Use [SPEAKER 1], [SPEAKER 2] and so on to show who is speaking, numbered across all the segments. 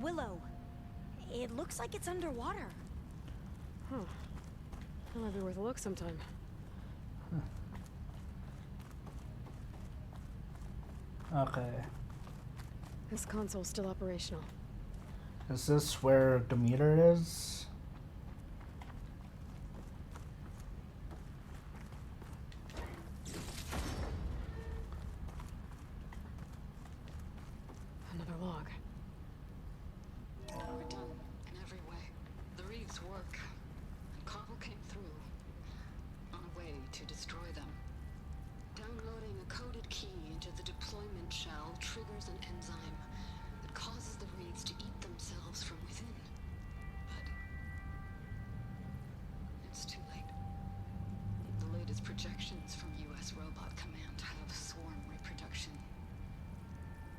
[SPEAKER 1] Willow. It looks like it's underwater.
[SPEAKER 2] Huh. That might be worth a look sometime.
[SPEAKER 3] Okay.
[SPEAKER 2] This console's still operational.
[SPEAKER 3] Is this where Demeter is?
[SPEAKER 2] Another log.
[SPEAKER 4] We're done in every way. The reefs work. And Cobble came through on a way to destroy them. Downloading a coded key into the deployment shell triggers an enzyme that causes the reeds to eat themselves from within. But it's too late. The latest projections from U.S. Robot Command have swarm reproduction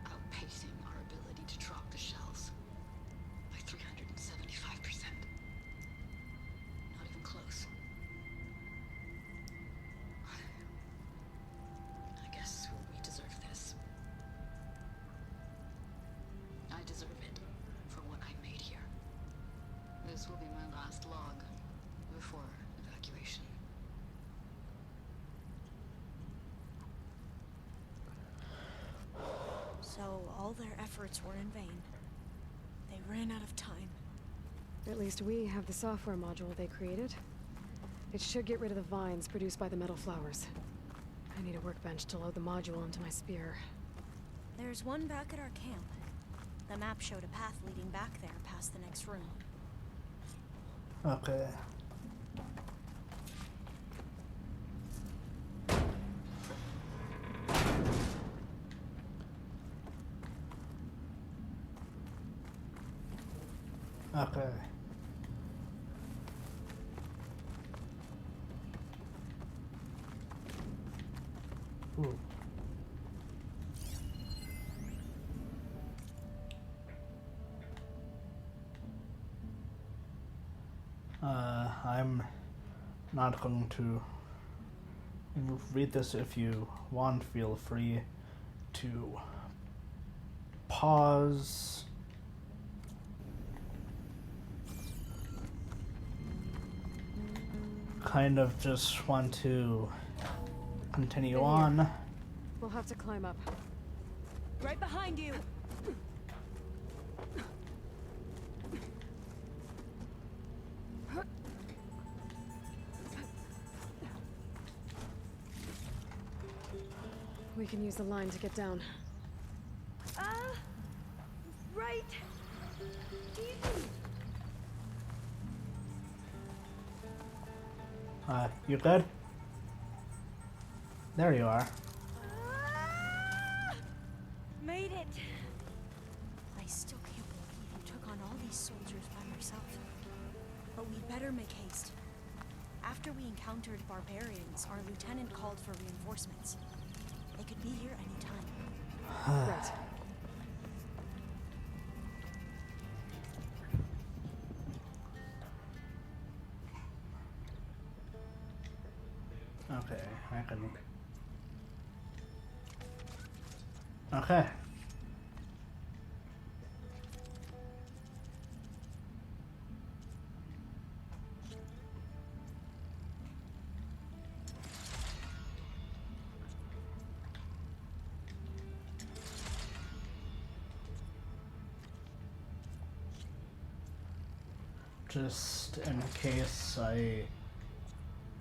[SPEAKER 4] outpacing our ability to drop the shells by 375%. Not even close. I guess we deserve this. I deserve it for what I made here. This will be my last log before evacuation.
[SPEAKER 1] So all their efforts were in vain. They ran out of time.
[SPEAKER 2] At least we have the software module they created. It should get rid of the vines produced by the metal flowers. I need a workbench to load the module into my spear.
[SPEAKER 1] There's one back at our camp. The map showed a path leading back there past the next room.
[SPEAKER 3] Okay. Okay. Ooh. I'm not going to read this. If you want, feel free to pause. Kind of just want to continue on.
[SPEAKER 2] We'll have to climb up.
[SPEAKER 1] Right behind you!
[SPEAKER 2] We can use the line to get down.
[SPEAKER 1] Right!
[SPEAKER 3] You good? There you are.
[SPEAKER 1] Made it! I still can't believe you took on all these soldiers by yourself. But we'd better make haste. After we encountered barbarians, our lieutenant called for reinforcements. They could be here any time.
[SPEAKER 2] Right.
[SPEAKER 3] Okay, I can. Okay. Just in case I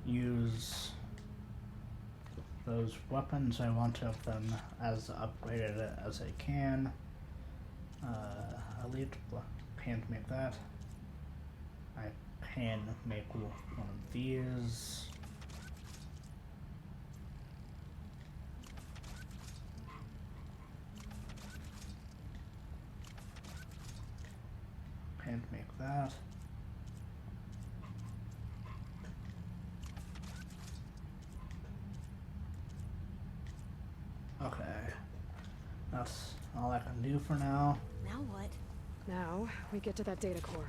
[SPEAKER 3] use those weapons, I want to have them as upgraded as I can. Elite, can't make that. I can make one of these. Can't make that. Okay, that's all I can do for now.
[SPEAKER 1] Now what?
[SPEAKER 2] Now, we get to that data core.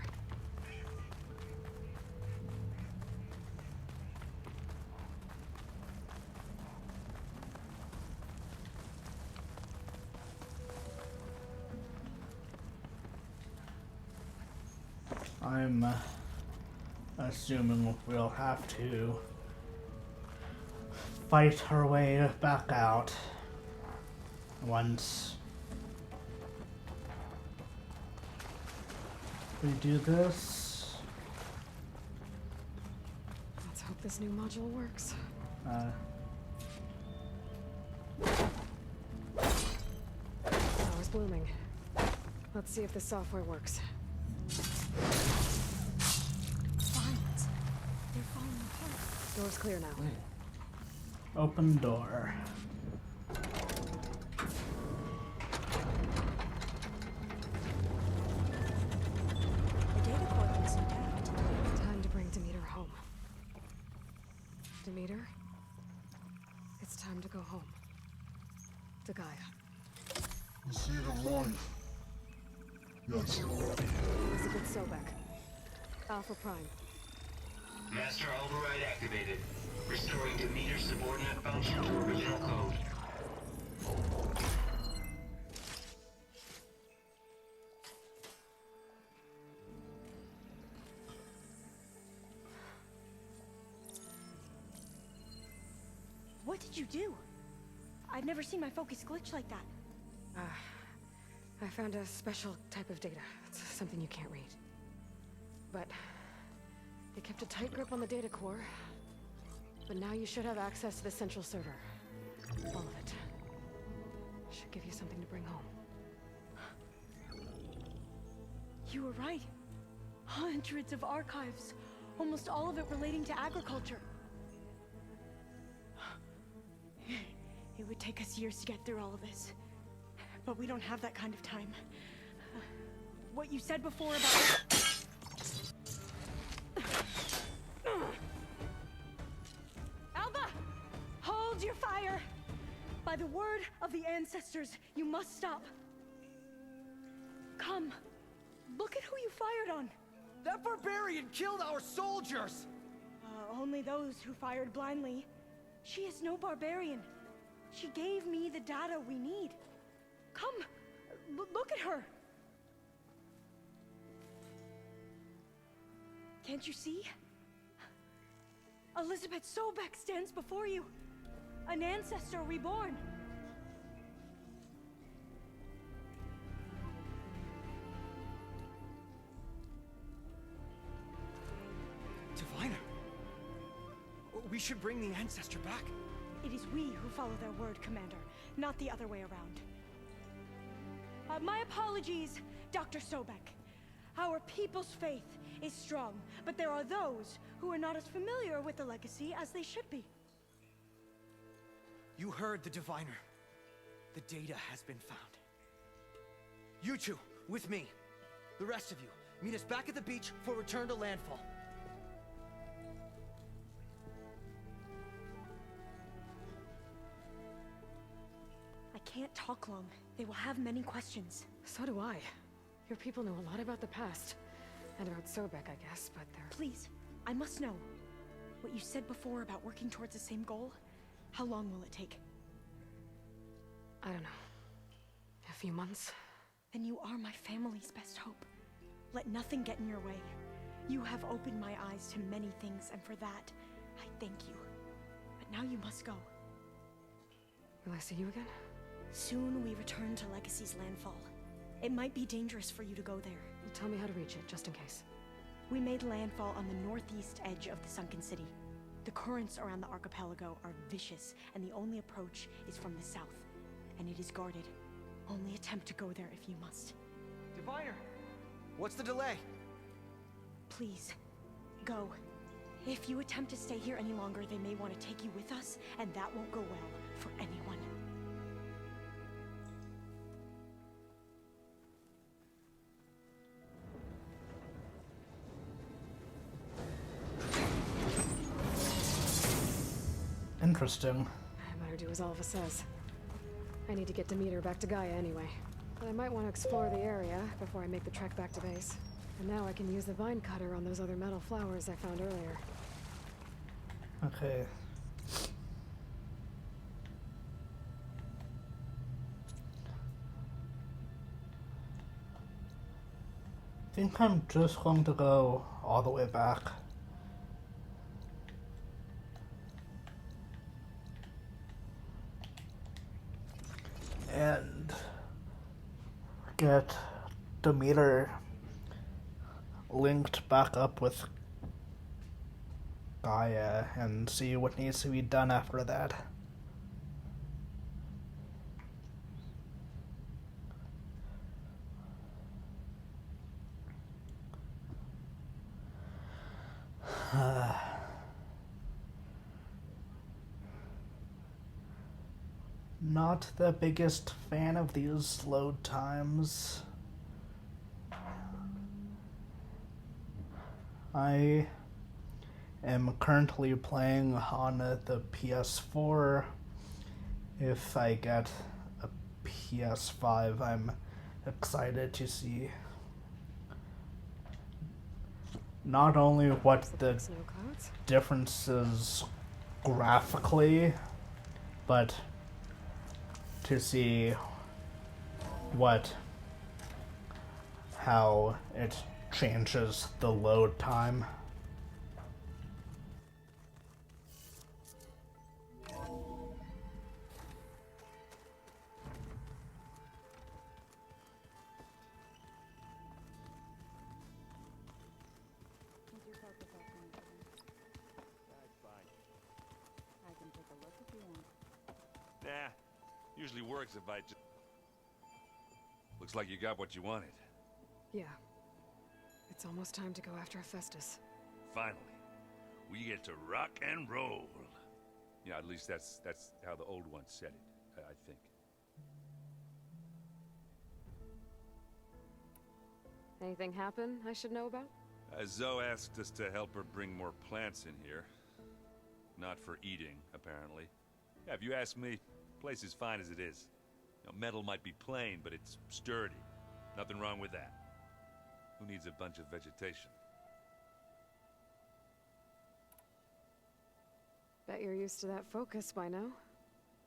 [SPEAKER 3] I'm assuming we'll have to fight our way back out once we do this.
[SPEAKER 2] Let's hope this new module works. Power's blooming. Let's see if the software works.
[SPEAKER 1] Vines. They're falling apart.
[SPEAKER 2] Door's clear now.
[SPEAKER 3] Open door.
[SPEAKER 1] The data core looks intact.
[SPEAKER 2] Time to bring Demeter home. Demeter? It's time to go home. To Gaia.
[SPEAKER 5] You see the light? Yes.
[SPEAKER 2] Elizabeth Sobek. Alpha Prime.
[SPEAKER 6] Master override activated. Restoring Demeter subordinate function to original code.
[SPEAKER 1] What did you do? I've never seen my focus glitch like that.
[SPEAKER 2] I found a special type of data. It's something you can't read. But it kept a tight grip on the data core. But now you should have access to the central server. All of it. Should give you something to bring home.
[SPEAKER 1] You were right. Hundreds of archives. Almost all of it relating to agriculture. It would take us years to get through all of this. But we don't have that kind of time. What you said before about... Alba! Hold your fire! By the word of the ancestors, you must stop. Come. Look at who you fired on.
[SPEAKER 7] That barbarian killed our soldiers!
[SPEAKER 1] Only those who fired blindly. She is no barbarian. She gave me the data we need. Come, look at her. Can't you see? Elizabeth Sobek stands before you. An ancestor reborn.
[SPEAKER 7] Diviner! We should bring the ancestor back.
[SPEAKER 1] It is we who follow their word, Commander, not the other way around. My apologies, Dr. Sobek. Our people's faith is strong, but there are those who are not as familiar with the legacy as they should be.
[SPEAKER 7] You heard the diviner. The data has been found. You two, with me. The rest of you, meet us back at the beach for return to landfall.
[SPEAKER 1] I can't talk long. They will have many questions.
[SPEAKER 2] So do I. Your people know a lot about the past. And about Sobek, I guess, but they're...
[SPEAKER 1] Please, I must know. What you said before about working towards the same goal, how long will it take?
[SPEAKER 2] I don't know. A few months?
[SPEAKER 1] Then you are my family's best hope. Let nothing get in your way. You have opened my eyes to many things, and for that, I thank you. But now you must go.
[SPEAKER 2] Will I see you again?
[SPEAKER 1] Soon we return to Legacy's landfall. It might be dangerous for you to go there.
[SPEAKER 2] Tell me how to reach it, just in case.
[SPEAKER 1] We made landfall on the northeast edge of the sunken city. The currents around the archipelago are vicious, and the only approach is from the south. And it is guarded. Only attempt to go there if you must.
[SPEAKER 7] Diviner! What's the delay?
[SPEAKER 1] Please, go. If you attempt to stay here any longer, they may want to take you with us, and that won't go well for anyone.
[SPEAKER 3] Interesting.
[SPEAKER 2] I better do as Alpha says. I need to get Demeter back to Gaia anyway. But I might want to explore the area before I make the trek back to base. And now I can use the vine cutter on those other metal flowers I found earlier.
[SPEAKER 3] Okay. think I'm just going to go all the way back. And get Demeter linked back up with Gaia and see what needs to be done after that. Not the biggest fan of these load times. I am currently playing on the PS4. If I get a PS5, I'm excited to see not only what the
[SPEAKER 2] Snow clouds?
[SPEAKER 3] differences graphically, but to see how it changes the load time.
[SPEAKER 8] Nah, usually works if I just... Looks like you got what you wanted.
[SPEAKER 2] Yeah. It's almost time to go after Hephaestus.
[SPEAKER 8] Finally. We get to rock and roll. Yeah, at least that's how the old one said it, I think.
[SPEAKER 2] Anything happen I should know about?
[SPEAKER 8] Zoe asked us to help her bring more plants in here. Not for eating, apparently. Yeah, if you ask me, the place is fine as it is. You know, metal might be plain, but it's sturdy. Nothing wrong with that. Who needs a bunch of vegetation?
[SPEAKER 2] Bet you're used to that focus by now.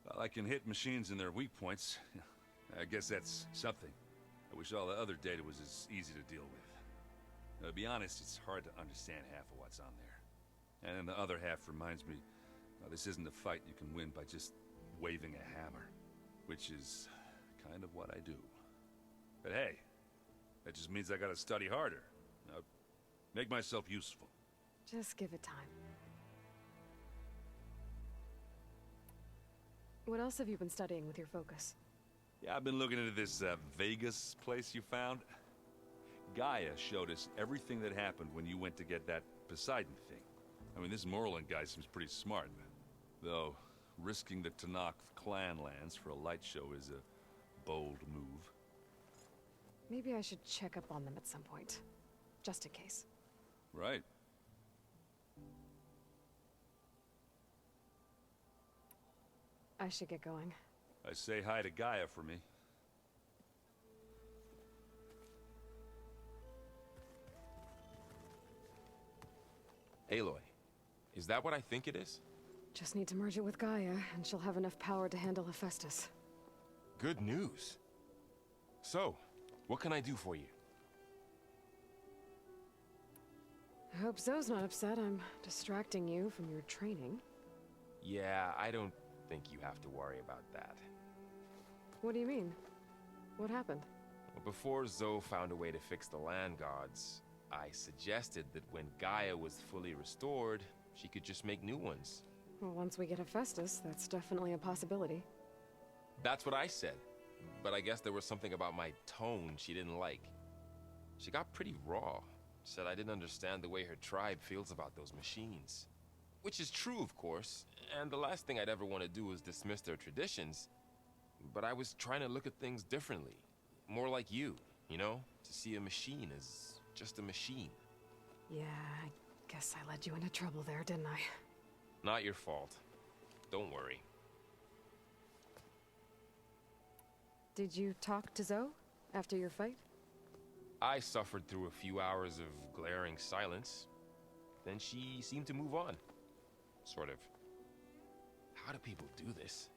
[SPEAKER 8] Well, I can hit machines in their weak points. I guess that's something. I wish all the other data was as easy to deal with. Now, to be honest, it's hard to understand half of what's on there. And then the other half reminds me, this isn't a fight you can win by just waving a hammer. Which is kind of what I do. But hey, that just means I gotta study harder. Now, make myself useful.
[SPEAKER 2] Just give it time. What else have you been studying with your focus?
[SPEAKER 8] Yeah, I've been looking into this Vegas place you found. Gaia showed us everything that happened when you went to get that Poseidon thing. I mean, this Morland guy seems pretty smart. Though, risking the Tanakh clan lands for a light show is a bold move.
[SPEAKER 2] Maybe I should check up on them at some point. Just in case.
[SPEAKER 8] Right.
[SPEAKER 2] I should get going.
[SPEAKER 8] I say hi to Gaia for me.
[SPEAKER 9] Aloy, is that what I think it is?
[SPEAKER 2] Just need to merge it with Gaia, and she'll have enough power to handle Hephaestus.
[SPEAKER 9] Good news. So, what can I do for you?
[SPEAKER 2] I hope Zoe's not upset I'm distracting you from your training.
[SPEAKER 9] Yeah, I don't think you have to worry about that.
[SPEAKER 2] What do you mean? What happened?
[SPEAKER 9] Well, before Zoe found a way to fix the land gods, I suggested that when Gaia was fully restored, she could just make new ones.
[SPEAKER 2] Well, once we get Hephaestus, that's definitely a possibility.
[SPEAKER 9] That's what I said. But I guess there was something about my tone she didn't like. She got pretty raw. Said I didn't understand the way her tribe feels about those machines. Which is true, of course. And the last thing I'd ever want to do is dismiss their traditions. But I was trying to look at things differently. More like you, you know? To see a machine as just a machine.
[SPEAKER 2] Yeah, I guess I led you into trouble there, didn't I?
[SPEAKER 9] Not your fault. Don't worry.
[SPEAKER 2] Did you talk to Zoe after your fight?
[SPEAKER 9] I suffered through a few hours of glaring silence. Then she seemed to move on. Sort of. How do people do this?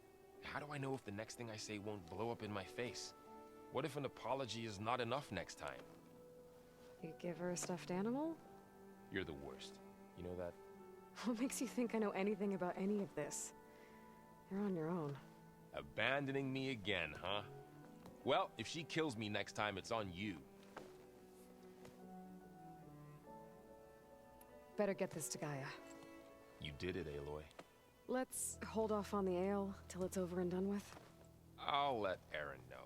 [SPEAKER 9] How do I know if the next thing I say won't blow up in my face? What if an apology is not enough next time?
[SPEAKER 2] You give her a stuffed animal?
[SPEAKER 9] You're the worst. You know that?
[SPEAKER 2] What makes you think I know anything about any of this? You're on your own.
[SPEAKER 9] Abandoning me again, huh? Well, if she kills me next time, it's on you.
[SPEAKER 2] Better get this to Gaia.
[SPEAKER 9] You did it, Aloy.
[SPEAKER 2] Let's hold off on the ale till it's over and done with.
[SPEAKER 9] I'll let Aaron know.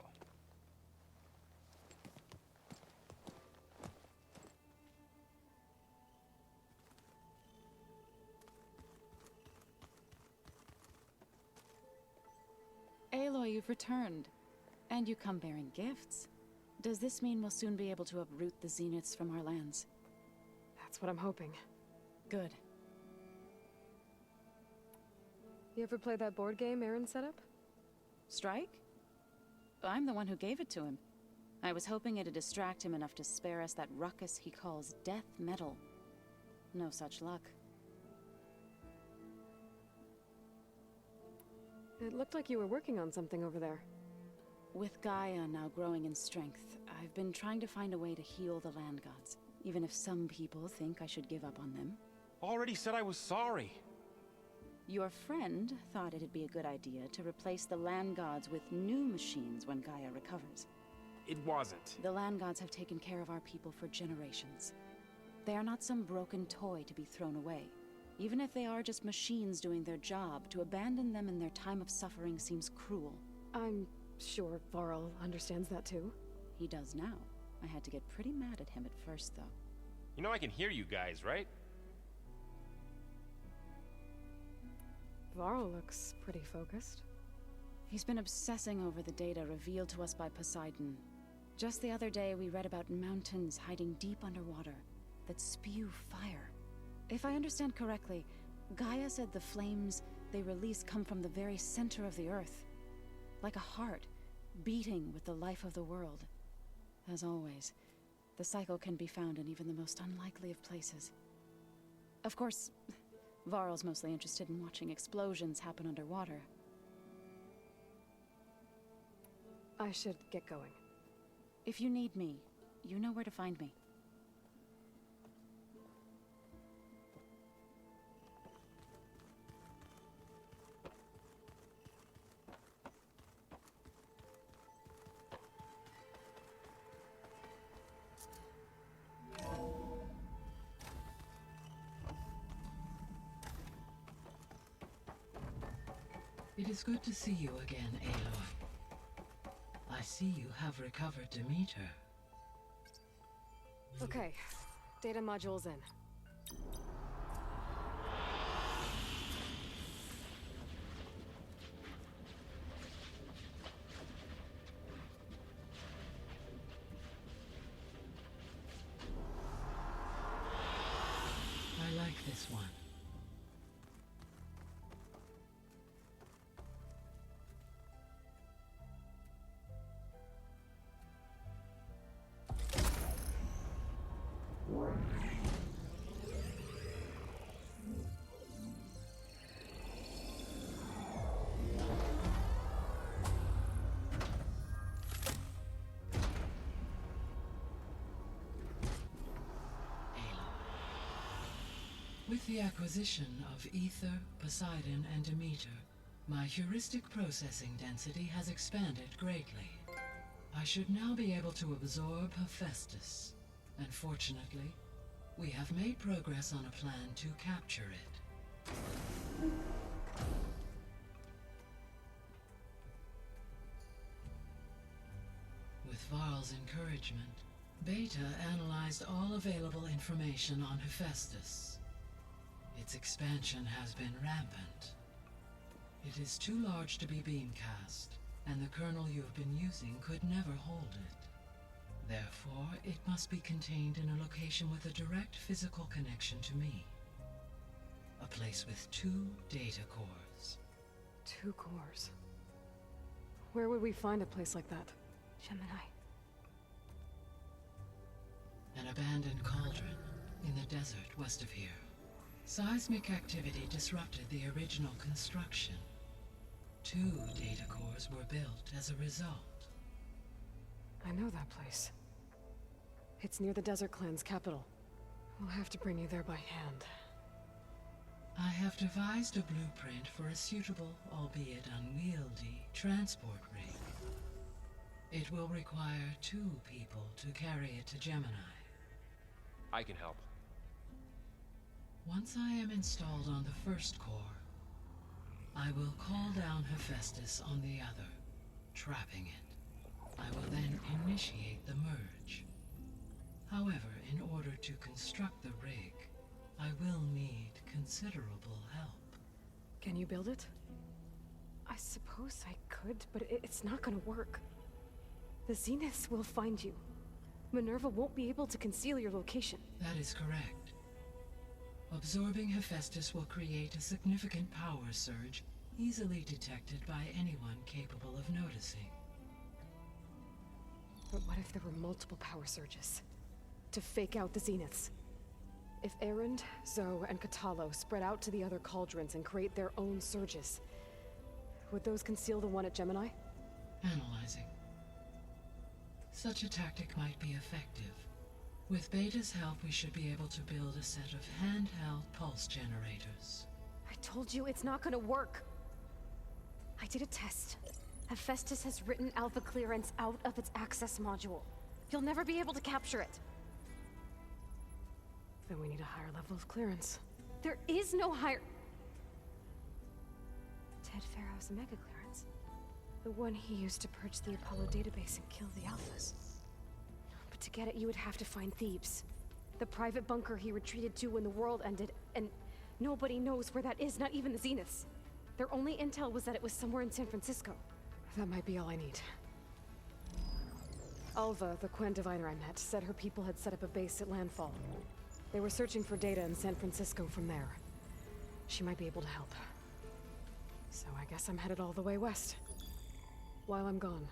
[SPEAKER 10] Aloy, you've returned. And you come bearing gifts. Does this mean we'll soon be able to uproot the Zeniths from our lands?
[SPEAKER 2] That's what I'm hoping.
[SPEAKER 10] Good.
[SPEAKER 2] You ever play that board game Aaron set up?
[SPEAKER 10] Strike? I'm the one who gave it to him. I was hoping it'd distract him enough to spare us that ruckus he calls death metal. No such luck.
[SPEAKER 2] It looked like you were working on something over there.
[SPEAKER 10] With Gaia now growing in strength, I've been trying to find a way to heal the land gods, even if some people think I should give up on them.
[SPEAKER 9] Already said I was sorry.
[SPEAKER 10] Your friend thought it'd be a good idea to replace the land gods with new machines when Gaia recovers.
[SPEAKER 9] It wasn't.
[SPEAKER 10] The land gods have taken care of our people for generations. They are not some broken toy to be thrown away. Even if they are just machines doing their job, to abandon them in their time of suffering seems cruel.
[SPEAKER 2] I'm sure Varl understands that too.
[SPEAKER 10] He does now. I had to get pretty mad at him at first, though.
[SPEAKER 9] You know I can hear you guys, right?
[SPEAKER 2] Varl looks pretty focused.
[SPEAKER 10] He's been obsessing over the data revealed to us by Poseidon. Just the other day, we read about mountains hiding deep underwater that spew fire. If I understand correctly, Gaia said the flames they release come from the very center of the Earth. Like a heart, beating with the life of the world. As always, the cycle can be found in even the most unlikely of places. Of course, Varl's mostly interested in watching explosions happen underwater.
[SPEAKER 2] I should get going.
[SPEAKER 10] If you need me, you know where to find me.
[SPEAKER 11] It is good to see you again, Aloy. I see you have recovered Demeter.
[SPEAKER 2] Okay, data module's in.
[SPEAKER 11] I like this one. With the acquisition of Ether, Poseidon, and Demeter, my heuristic processing density has expanded greatly. I should now be able to absorb Hephaestus, and fortunately, we have made progress on a plan to capture it. With Varl's encouragement, Beta analyzed all available information on Hephaestus. Its expansion has been rampant. It is too large to be beamcast, and the kernel you have been using could never hold it. Therefore, it must be contained in a location with a direct physical connection to me. A place with 2 data cores.
[SPEAKER 2] 2 cores. Where would we find a place like that? Gemini.
[SPEAKER 11] An abandoned cauldron in the desert west of here. Seismic activity disrupted the original construction. 2 data cores were built as a result.
[SPEAKER 2] I know that place. It's near the Desert Clan's capital. We'll have to bring you there by hand.
[SPEAKER 11] I have devised a blueprint for a suitable, albeit unwieldy, transport rig. It will require 2 people to carry it to Gemini.
[SPEAKER 9] I can help.
[SPEAKER 11] Once I am installed on the first core, I will call down Hephaestus on the other, trapping it. I will then initiate the merge. However, in order to construct the rig, I will need considerable help.
[SPEAKER 2] Can you build it? I suppose I could, but it's not gonna work. The Zeniths will find you. Minerva won't be able to conceal your location.
[SPEAKER 11] That is correct. Absorbing Hephaestus will create a significant power surge, easily detected by anyone capable of noticing.
[SPEAKER 2] But what if there were multiple power surges? To fake out the Zeniths? If Erend, Zoe, and Katalo spread out to the other cauldrons and create their own surges, would those conceal the one at Gemini?
[SPEAKER 11] Analyzing. Such a tactic might be effective. With Beta's help, we should be able to build a set of handheld pulse generators.
[SPEAKER 2] I told you it's not gonna work. I did a test. Hephaestus has written Alpha clearance out of its access module. You'll never be able to capture it. Then we need a higher level of clearance. There is no higher... Ted Pharaoh's mega clearance. The one he used to purge the Apollo database and kill the Alphas. But to get it, you would have to find Thebes. The private bunker he retreated to when the world ended, and nobody knows where that is, not even the Zeniths. Their only intel was that it was somewhere in San Francisco. That might be all I need. Alva, the Quen diviner I met, said her people had set up a base at Landfall. They were searching for data in San Francisco from there. She might be able to help. So I guess I'm headed all the way west. While I'm gone,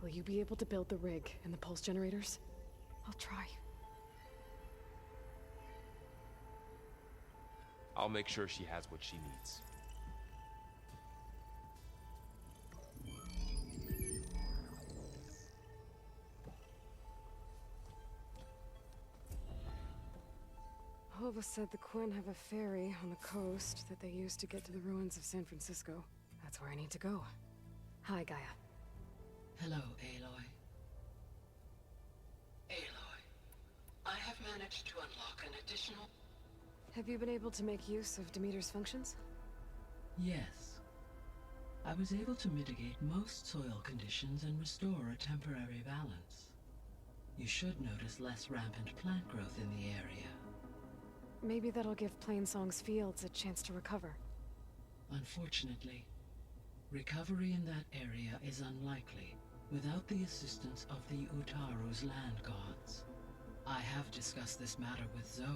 [SPEAKER 2] will you be able to build the rig and the pulse generators? I'll try.
[SPEAKER 9] I'll make sure she has what she needs.
[SPEAKER 2] Alva said the Quen have a ferry on the coast that they use to get to the ruins of San Francisco. That's where I need to go. Hi, Gaia.
[SPEAKER 11] Hello, Aloy. Aloy, I have managed to unlock an additional...
[SPEAKER 2] Have you been able to make use of Demeter's functions?
[SPEAKER 11] Yes. I was able to mitigate most soil conditions and restore a temporary balance. You should notice less rampant plant growth in the area.
[SPEAKER 2] Maybe that'll give Plainsong's fields a chance to recover.
[SPEAKER 11] Unfortunately, recovery in that area is unlikely without the assistance of the Utaru's land gods. I have discussed this matter with Zoe.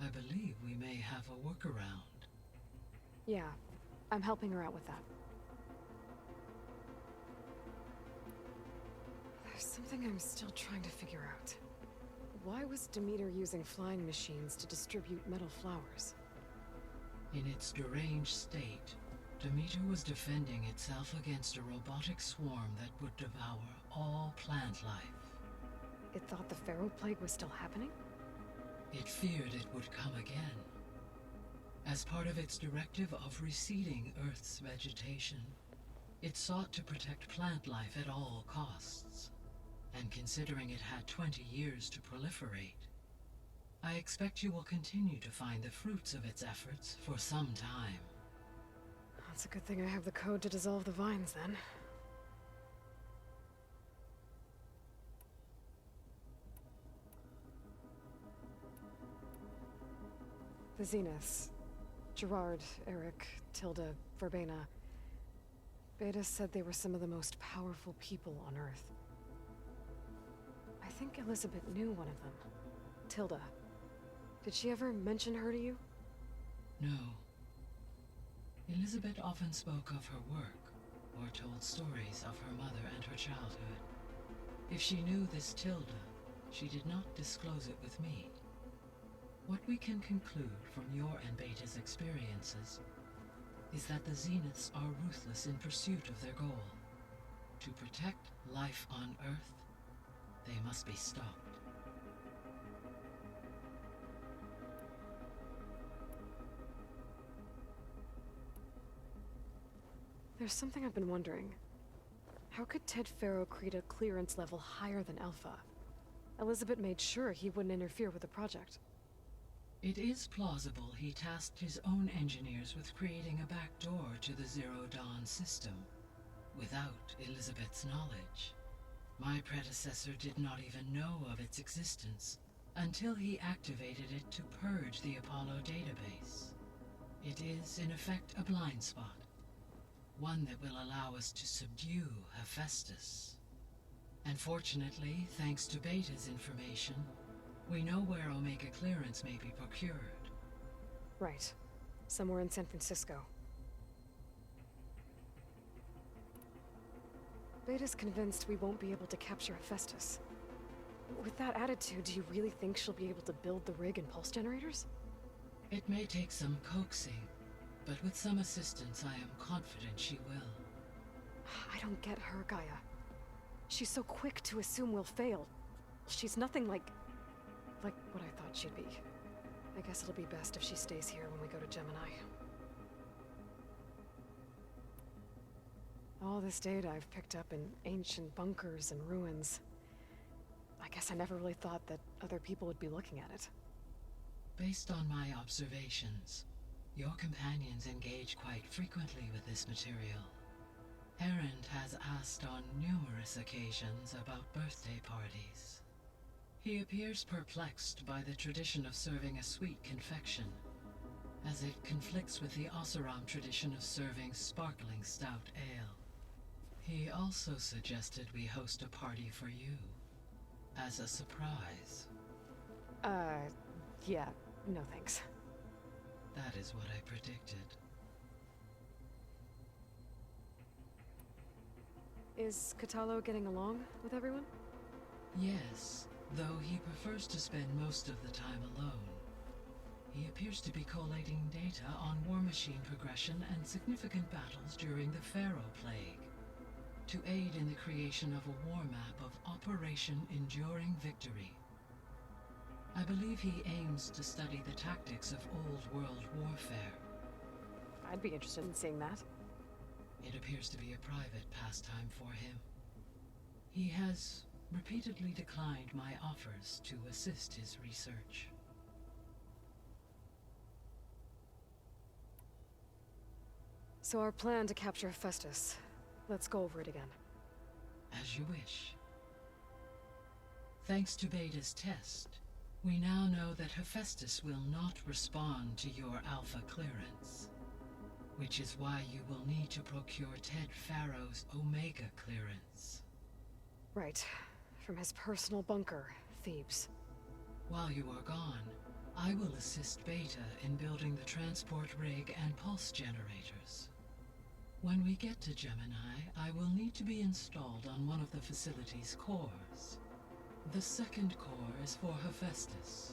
[SPEAKER 11] I believe we may have a workaround.
[SPEAKER 2] Yeah, I'm helping her out with that. There's something I'm still trying to figure out. Why was Demeter using flying machines to distribute metal flowers?
[SPEAKER 11] In its deranged state, Demeter was defending itself against a robotic swarm that would devour all plant life.
[SPEAKER 2] It thought the Pharaoh Plague was still happening?
[SPEAKER 11] It feared it would come again. As part of its directive of reseeding Earth's vegetation, it sought to protect plant life at all costs. And considering it had 20 years to proliferate, I expect you will continue to find the fruits of its efforts for some time.
[SPEAKER 2] That's a good thing I have the code to dissolve the vines, then. The Zeniths. Gerard, Eric, Tilda, Verbena. Beta said they were some of the most powerful people on Earth. I think Elizabeth knew one of them. Tilda. Did she ever mention her to you?
[SPEAKER 11] No. Elizabeth often spoke of her work, or told stories of her mother and her childhood. If she knew this Tilda, she did not disclose it with me. What we can conclude from your and Beta's experiences is that the Zeniths are ruthless in pursuit of their goal, to protect life on Earth They must be stopped.
[SPEAKER 2] There's something I've been wondering. How could Ted Faro create a clearance level higher than Alpha? Elizabeth made sure he wouldn't interfere with the project.
[SPEAKER 11] It is plausible he tasked his own engineers with creating a back door to the Zero Dawn system, without Elizabeth's knowledge. My predecessor did not even know of its existence until he activated it to purge the Apollo database. It is, in effect, a blind spot. One that will allow us to subdue Hephaestus. And fortunately, thanks to Beta's information, we know where Omega clearance may be procured.
[SPEAKER 2] Right. Somewhere in San Francisco. Beta's convinced we won't be able to capture Hephaestus. With that attitude, do you really think she'll be able to build the rig and pulse generators?
[SPEAKER 11] It may take some coaxing, but with some assistance, I am confident she will.
[SPEAKER 2] I don't get her, Gaia. She's so quick to assume we'll fail. She's nothing like what I thought she'd be. I guess it'll be best if she stays here when we go to Gemini. All this data I've picked up in ancient bunkers and ruins. I guess I never really thought that other people would be looking at it.
[SPEAKER 11] Based on my observations, your companions engage quite frequently with this material. Errand has asked on numerous occasions about birthday parties. He appears perplexed by the tradition of serving a sweet confection, as it conflicts with the Oseram tradition of serving sparkling stout ale. He also suggested we host a party for you, as a surprise.
[SPEAKER 2] Yeah, no thanks.
[SPEAKER 11] That is what I predicted.
[SPEAKER 2] Is Catalo getting along with everyone?
[SPEAKER 11] Yes, though he prefers to spend most of the time alone. He appears to be collating data on war machine progression and significant battles during the Pharaoh Plague, to aid in the creation of a war map of Operation Enduring Victory. I believe he aims to study the tactics of Old World warfare.
[SPEAKER 2] I'd be interested in seeing that.
[SPEAKER 11] It appears to be a private pastime for him. He has repeatedly declined my offers to assist his research.
[SPEAKER 2] So our plan to capture Hephaestus. Let's go over it again.
[SPEAKER 11] As you wish. Thanks to Beta's test, we now know that Hephaestus will not respond to your Alpha clearance. Which is why you will need to procure Ted Faro's Omega clearance.
[SPEAKER 2] Right. From his personal bunker, Thebes.
[SPEAKER 11] While you are gone, I will assist Beta in building the transport rig and pulse generators. When we get to Gemini, I will need to be installed on one of the facility's cores. The second core is for Hephaestus.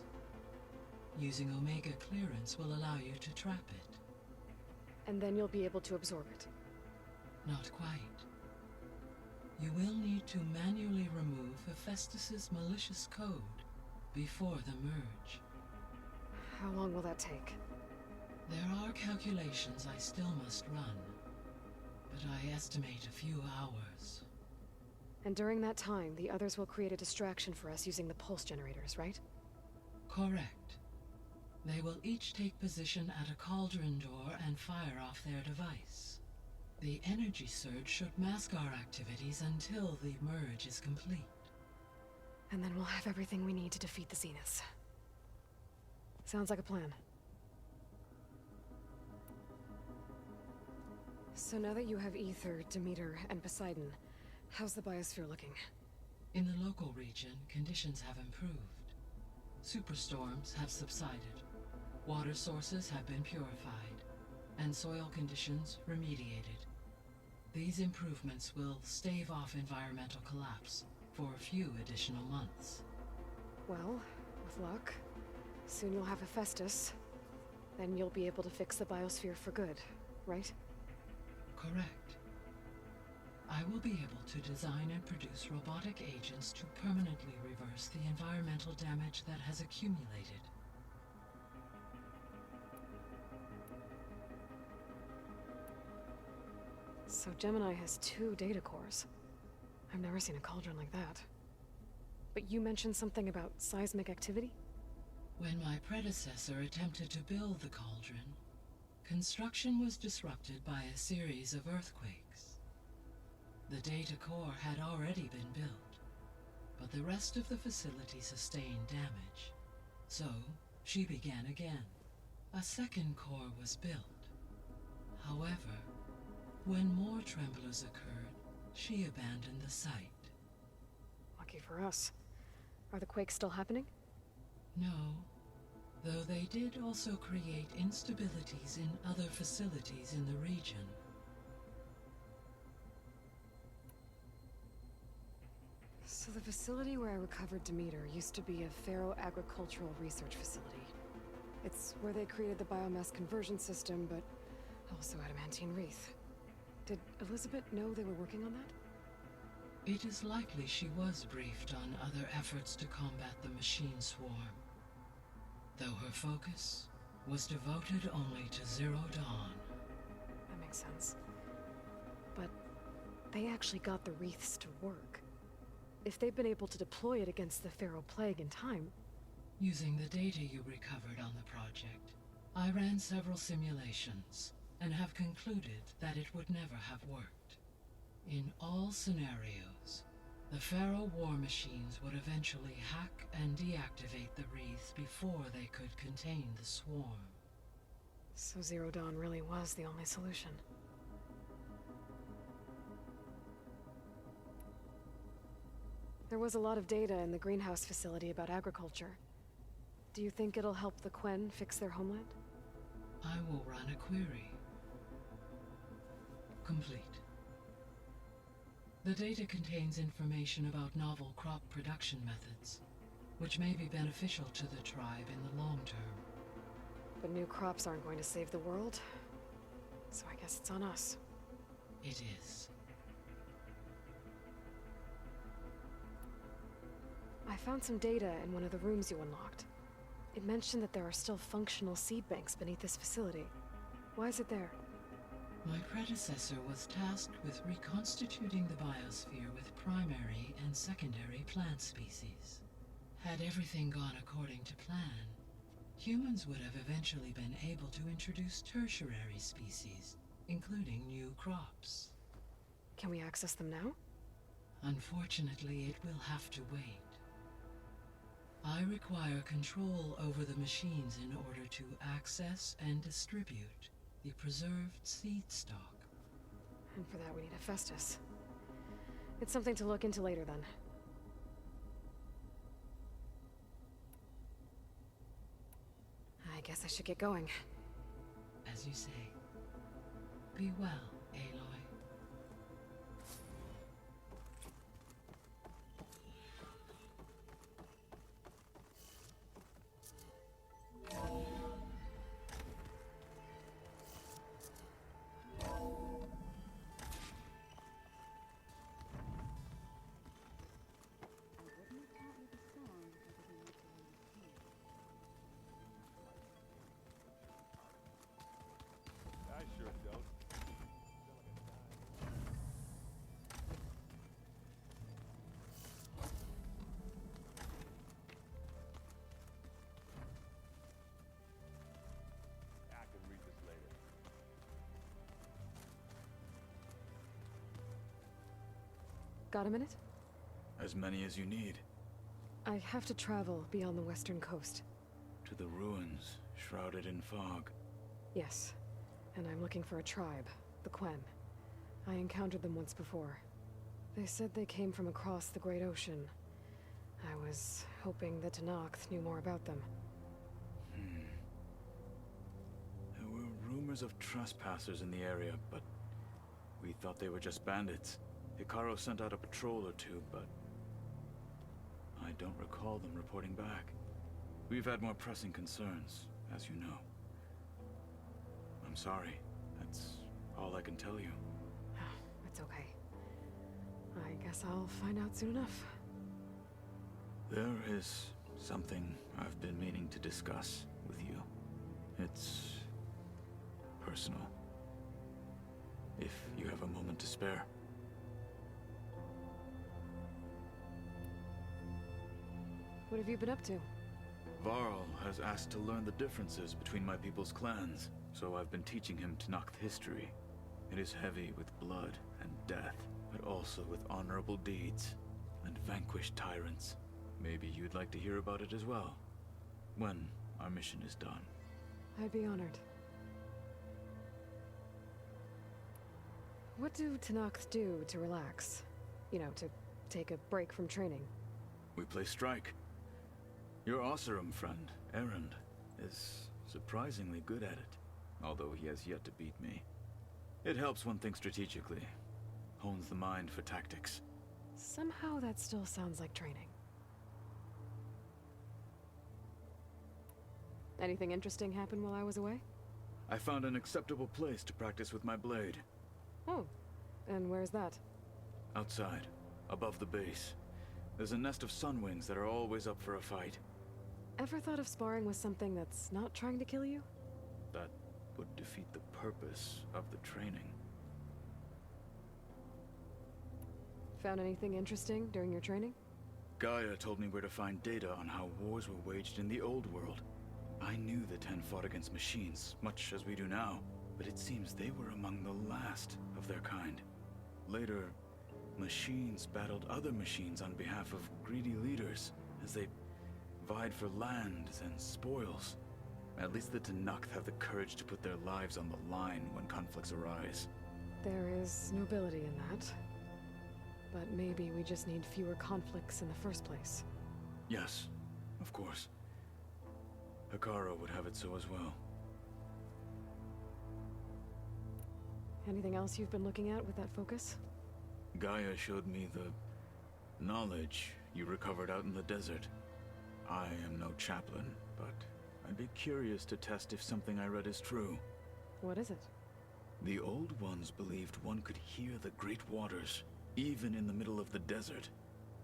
[SPEAKER 11] Using Omega clearance will allow you to trap it.
[SPEAKER 2] And then you'll be able to absorb it.
[SPEAKER 11] Not quite. You will need to manually remove Hephaestus's malicious code before the merge.
[SPEAKER 2] How long will that take?
[SPEAKER 11] There are calculations I still must run, but I estimate a few hours.
[SPEAKER 2] And during that time, the others will create a distraction for us using the pulse generators, right?
[SPEAKER 11] Correct. They will each take position at a cauldron door and fire off their device. The energy surge should mask our activities until the merge is complete.
[SPEAKER 2] And then we'll have everything we need to defeat the Zeniths. Sounds like a plan. So now that you have Ether, Demeter, and Poseidon, how's the biosphere looking?
[SPEAKER 11] In the local region, conditions have improved. Superstorms have subsided. Water sources have been purified, and soil conditions remediated. These improvements will stave off environmental collapse for a few additional months.
[SPEAKER 2] Well, with luck, soon you'll have Hephaestus. Then you'll be able to fix the biosphere for good, right?
[SPEAKER 11] Correct. I will be able to design and produce robotic agents to permanently reverse the environmental damage that has accumulated.
[SPEAKER 2] So Gemini has 2 data cores. I've never seen a cauldron like that. But you mentioned something about seismic activity?
[SPEAKER 11] When my predecessor attempted to build the cauldron, construction was disrupted by a series of earthquakes. The data core had already been built, but the rest of the facility sustained damage. So, she began again. A second core was built. However, when more tremblers occurred, she abandoned the site.
[SPEAKER 2] Lucky for us. Are the quakes still happening?
[SPEAKER 11] No, though they did also create instabilities in other facilities in the region.
[SPEAKER 2] So the facility where I recovered Demeter used to be a Pharaoh agricultural research facility. It's where they created the biomass conversion system, but also adamantine wreath. Did Elizabeth know they were working on that?
[SPEAKER 11] It is likely she was briefed on other efforts to combat the machine swarm, though her focus was devoted only to Zero Dawn.
[SPEAKER 2] That makes sense. But they actually got the wreaths to work. If they've been able to deploy it against the Pharaoh Plague in time...
[SPEAKER 11] Using the data you recovered on the project, I ran several simulations and have concluded that it would never have worked. In all scenarios, the Pharaoh war machines would eventually hack and deactivate the wreaths before they could contain the swarm.
[SPEAKER 2] So Zero Dawn really was the only solution. There was a lot of data in the greenhouse facility about agriculture. Do you think it'll help the Quen fix their homeland?
[SPEAKER 11] I will run a query. Complete. The data contains information about novel crop production methods, which may be beneficial to the tribe in the long term.
[SPEAKER 2] But new crops aren't going to save the world, so I guess it's on us.
[SPEAKER 11] It is.
[SPEAKER 2] I found some data in one of the rooms you unlocked. It mentioned that there are still functional seed banks beneath this facility. Why is it there?
[SPEAKER 11] My predecessor was tasked with reconstituting the biosphere with primary and secondary plant species. Had everything gone according to plan, humans would have eventually been able to introduce tertiary species, including new crops.
[SPEAKER 2] Can we access them now?
[SPEAKER 11] Unfortunately, it will have to wait. I require control over the machines in order to access and distribute the preserved seed stock.
[SPEAKER 2] And for that we need Hephaestus. It's something to look into later then. I guess I should get going.
[SPEAKER 11] As you say. Be well, Aloy.
[SPEAKER 8] I sure don't. I can read this later.
[SPEAKER 2] Got a minute?
[SPEAKER 12] As many as you need.
[SPEAKER 2] I have to travel beyond the western coast.
[SPEAKER 12] To the ruins, shrouded in fog.
[SPEAKER 2] Yes. And I'm looking for a tribe, the Quen. I encountered them once before. They said they came from across the Great Ocean. I was hoping that Tenakth knew more about them.
[SPEAKER 12] There were rumors of trespassers in the area, but we thought they were just bandits. Hikaru sent out a patrol or two, but I don't recall them reporting back. We've had more pressing concerns, as you know. I'm sorry. That's all I can tell you.
[SPEAKER 2] It's okay. I guess I'll find out soon enough.
[SPEAKER 12] There is something I've been meaning to discuss with you. It's personal. If you have a moment to spare.
[SPEAKER 2] What have you been up to?
[SPEAKER 12] Varl has asked to learn the differences between my people's clans, so I've been teaching him Tenakth history. It is heavy with blood and death, but also with honorable deeds and vanquished tyrants. Maybe you'd like to hear about it as well, when our mission is done.
[SPEAKER 2] I'd be honored. What do Tenakth do to relax? You know, to take a break from training?
[SPEAKER 12] We play strike. Your Oseram friend, Erend, is surprisingly good at it, although he has yet to beat me. It helps one think strategically, hones the mind for tactics.
[SPEAKER 2] Somehow that still sounds like training. Anything interesting happen while I was away?
[SPEAKER 12] I found an acceptable place to practice with my blade.
[SPEAKER 2] Oh, and where's that?
[SPEAKER 12] Outside, above the base. There's a nest of sunwings that are always up for a fight.
[SPEAKER 2] Ever thought of sparring with something that's not trying to kill you?
[SPEAKER 12] That would defeat the purpose of the training.
[SPEAKER 2] Found anything interesting during your training?
[SPEAKER 12] Gaia told me where to find data on how wars were waged in the old world. I knew the Ten fought against machines, much as we do now, but it seems they were among the last of their kind. Later, machines battled other machines on behalf of greedy leaders, as they vied for lands and spoils. At least the Tenakth have the courage to put their lives on the line when conflicts arise.
[SPEAKER 2] There is nobility in that. But maybe we just need fewer conflicts in the first place.
[SPEAKER 12] Yes, of course. Hekarro would have it so as well.
[SPEAKER 2] Anything else you've been looking at with that focus?
[SPEAKER 12] Gaia showed me the knowledge you recovered out in the desert. I am no chaplain, but I'd be curious to test if something I read is true.
[SPEAKER 2] What is it?
[SPEAKER 12] The Old Ones believed one could hear the great waters, even in the middle of the desert,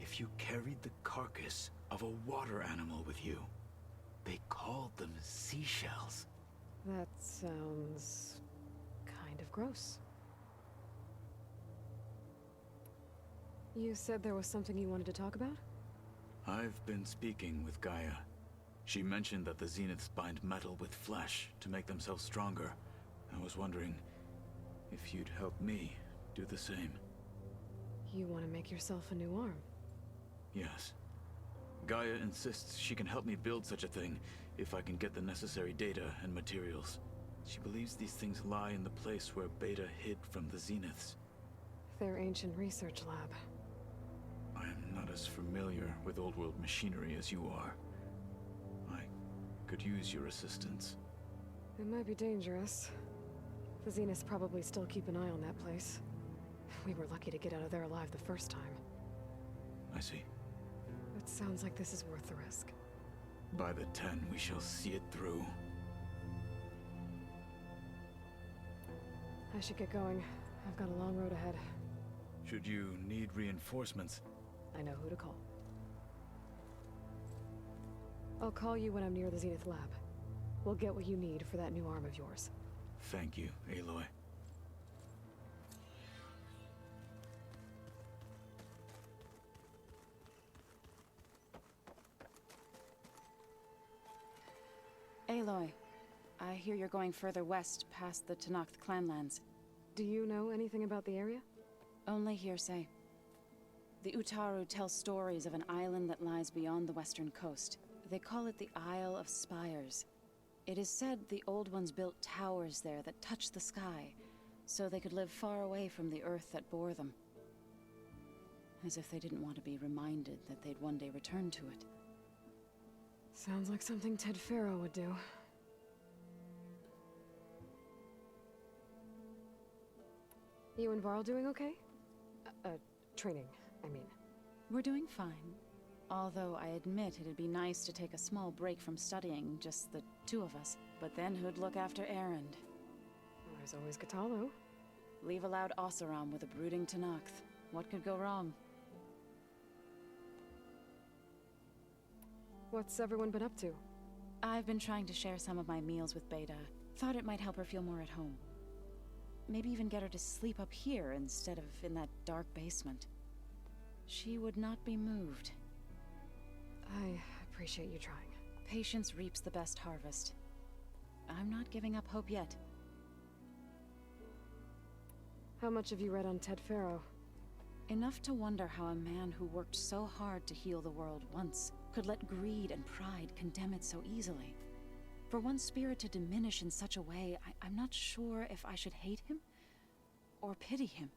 [SPEAKER 12] if you carried the carcass of a water animal with you. They called them seashells.
[SPEAKER 2] That sounds kind of gross. You said there was something you wanted to talk about?
[SPEAKER 12] I've been speaking with Gaia. She mentioned that the Zeniths bind metal with flesh to make themselves stronger. I was wondering if you'd help me do the same.
[SPEAKER 2] You want to make yourself a new arm?
[SPEAKER 12] Yes. Gaia insists she can help me build such a thing if I can get the necessary data and materials. She believes these things lie in the place where Beta hid from the Zeniths.
[SPEAKER 2] Their ancient research lab.
[SPEAKER 12] I am not as familiar with old world machinery as you are. I could use your assistance.
[SPEAKER 2] It might be dangerous. The Zeniths probably still keep an eye on that place. We were lucky to get out of there alive the first time.
[SPEAKER 12] I see.
[SPEAKER 2] It sounds like this is worth the risk.
[SPEAKER 12] By the 10, we shall see it through.
[SPEAKER 2] I should get going. I've got a long road ahead.
[SPEAKER 12] Should you need reinforcements,
[SPEAKER 2] I know who to call. I'll call you when I'm near the Zenith lab. We'll get what you need for that new arm of yours.
[SPEAKER 12] thank you, Aloy.
[SPEAKER 10] Aloy, I hear you're going further west past the Tenakth clanlands.
[SPEAKER 2] Do you know anything about the area?
[SPEAKER 10] Only hearsay. The Utaru tell stories of an island that lies beyond the western coast. They call it the Isle of Spires. It is said the Old Ones built towers there that touch the sky, so they could live far away from the earth that bore them. As if they didn't want to be reminded that they'd one day return to it.
[SPEAKER 2] Sounds like something Ted Faro would do. You and Varl doing okay? Training, I mean.
[SPEAKER 10] We're doing fine. Although I admit it'd be nice to take a small break from studying, just the two of us. But then who'd look after Erend?
[SPEAKER 2] There's always Katalo.
[SPEAKER 10] Leave a loud Oseram with a brooding Tenakth. What could go wrong?
[SPEAKER 2] What's everyone been up to?
[SPEAKER 10] I've been trying to share some of my meals with Beta. Thought it might help her feel more at home. Maybe even get her to sleep up here instead of in that dark basement. She would not be moved.
[SPEAKER 2] I appreciate you trying.
[SPEAKER 10] Patience reaps the best harvest. I'm not giving up hope yet.
[SPEAKER 2] How much have you read on Ted Faro?
[SPEAKER 10] Enough to wonder how a man who worked so hard to heal the world once could let greed and pride condemn it so easily. For one spirit to diminish in such a way, I'm not sure if I should hate him or pity him.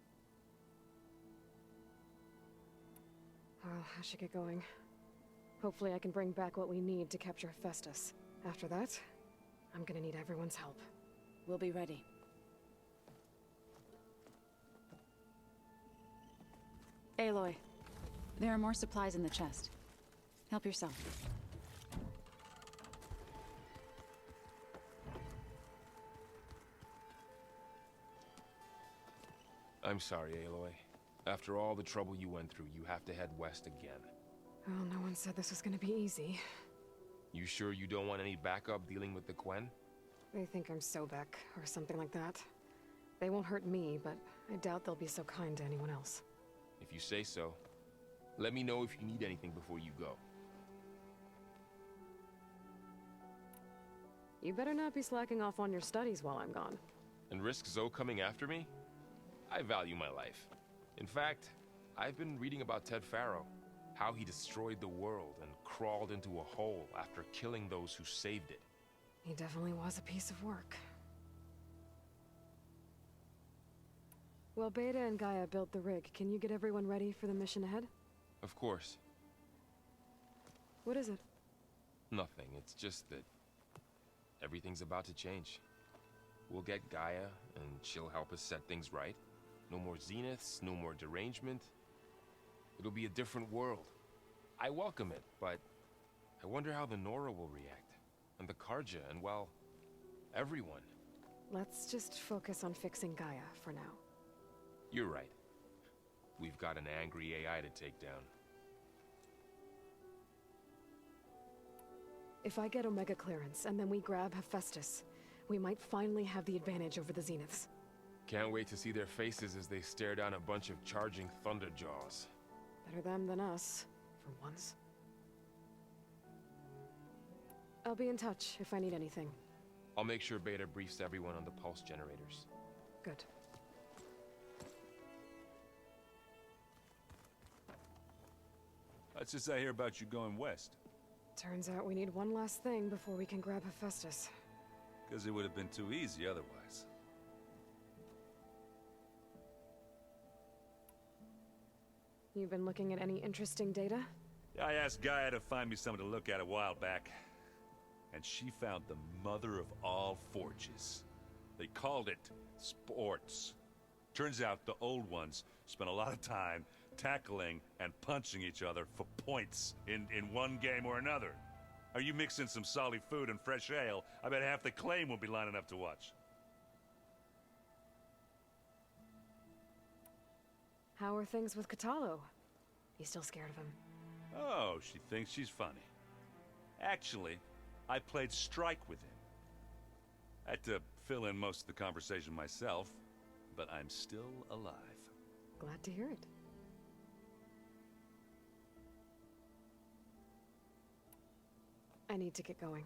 [SPEAKER 2] Well, I should get going. Hopefully I can bring back what we need to capture Hephaestus. After that, I'm gonna need everyone's help.
[SPEAKER 10] We'll be ready. Aloy, there are more supplies in the chest. Help yourself.
[SPEAKER 9] I'm sorry, Aloy. After all the trouble you went through, you have to head west again.
[SPEAKER 2] Well, no one said this was gonna be easy.
[SPEAKER 9] You sure you don't want any backup dealing with the Quen?
[SPEAKER 2] They think I'm Sobek, or something like that. They won't hurt me, but I doubt they'll be so kind to anyone else.
[SPEAKER 9] If you say so. Let me know if you need anything before you go.
[SPEAKER 2] You better not be slacking off on your studies while I'm gone.
[SPEAKER 9] And risk Zoe coming after me? I value my life. In fact, I've been reading about Ted Faro. How he destroyed the world and crawled into a hole after killing those who saved it.
[SPEAKER 2] He definitely was a piece of work. Well, Beta and Gaia built the rig. Can you get everyone ready for the mission ahead?
[SPEAKER 9] Of course.
[SPEAKER 2] What is it?
[SPEAKER 9] Nothing. It's just that everything's about to change. We'll get Gaia, and she'll help us set things right. No more zeniths, no more derangement. It'll be a different world. I welcome it, but I wonder how the Nora will react. And the Karja, and well, everyone.
[SPEAKER 2] Let's just focus on fixing Gaia for now.
[SPEAKER 9] You're right. We've got an angry AI to take down.
[SPEAKER 2] If I get Omega clearance, and then we grab Hephaestus, we might finally have the advantage over the Zeniths.
[SPEAKER 9] Can't wait to see their faces as they stare down a bunch of charging Thunderjaws.
[SPEAKER 2] Better them than us, for once. I'll be in touch if I need anything.
[SPEAKER 9] I'll make sure Beta briefs everyone on the pulse generators.
[SPEAKER 2] Good.
[SPEAKER 8] What's this I hear about you going west?
[SPEAKER 2] Turns out we need one last thing before we can grab Hephaestus.
[SPEAKER 8] Because it would have been too easy otherwise.
[SPEAKER 2] You've been looking at any interesting data?
[SPEAKER 8] I asked Gaia to find me something to look at a while back. And she found the mother of all forges. They called it sports. Turns out the old ones spent a lot of time tackling and punching each other for points in one game or another. Are you mixing some solid food and fresh ale? I bet half the claim will be lining up to watch.
[SPEAKER 2] How are things with Katalo? You still scared of him?
[SPEAKER 8] Oh, she thinks she's funny. Actually, I played strike with him. I had to fill in most of the conversation myself, but I'm still alive.
[SPEAKER 2] Glad to hear it. I need to get going.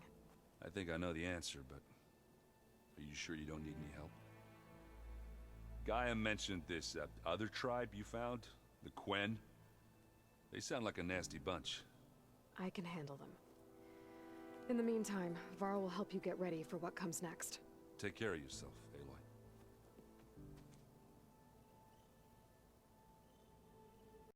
[SPEAKER 8] I think I know the answer, but are you sure you don't need any help? Gaia mentioned this other tribe you found, the Quen. They sound like a nasty bunch.
[SPEAKER 2] I can handle them. In the meantime, Varl will help you get ready for what comes next.
[SPEAKER 8] Take care of yourself, Aloy.